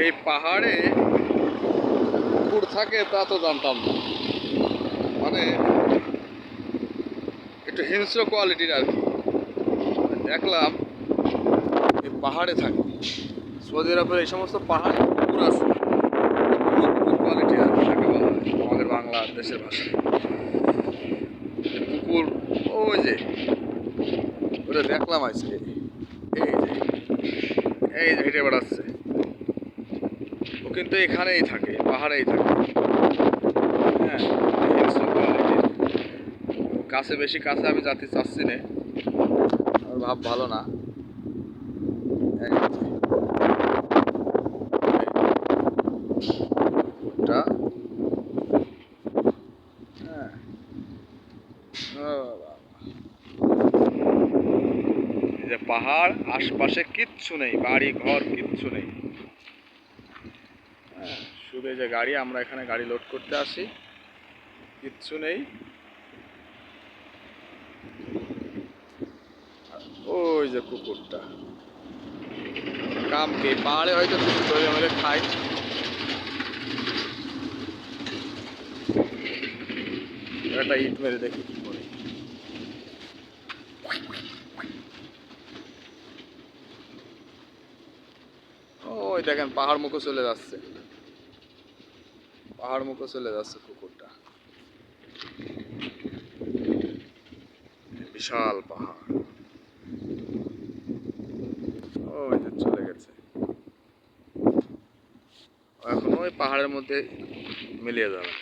এই পাহাড়ে কুকুর থাকে তা তো জানতাম না। মানে একটু হিংস্র কোয়ালিটির আর কি। দেখলাম এই পাহাড়ে থাকে। সৌদি আরবের এই সমস্ত পাহাড়ে কুকুর আছে, কুকুর কোয়ালিটি আর যাকে বলা হয় আমাদের বাংলাদেশের ভাষায়। কুকুর ওই যে ওটা দেখলাম আজকে, এই যে হেঁটে বেড়াচ্ছে। ও কিন্তু এখানেই থাকে, পাহাড়েই থাকে। হ্যাঁ, কাছে বেশি কাছে আমি যাতে চাচ্ছি না, আমার ভাব ভালো না। ওটা হ্যাঁ, এই যে পাহাড়, আশপাশে কিচ্ছু নেই, বাড়ি ঘর কিচ্ছু নেই। হ্যাঁ, শুধু এই যে গাড়ি, আমরা এখানে গাড়ি লোড করতে আসি, কিচ্ছু নেই। ওই যে কুকুরটা কাম কি পাহাড়ে হয়তো কিছু ধরে মেরে খায়। একটা ইট মেরে দেখি কি করে। ওই দেখেন পাহাড় মুখে চলে যাচ্ছে, পাহাড় মুখে চলে যাচ্ছে কুকুরটা। বিশাল পাহাড়, ওই যে চলে গেছে। এখন ওই পাহাড়ের মধ্যে মিলিয়ে যাবে।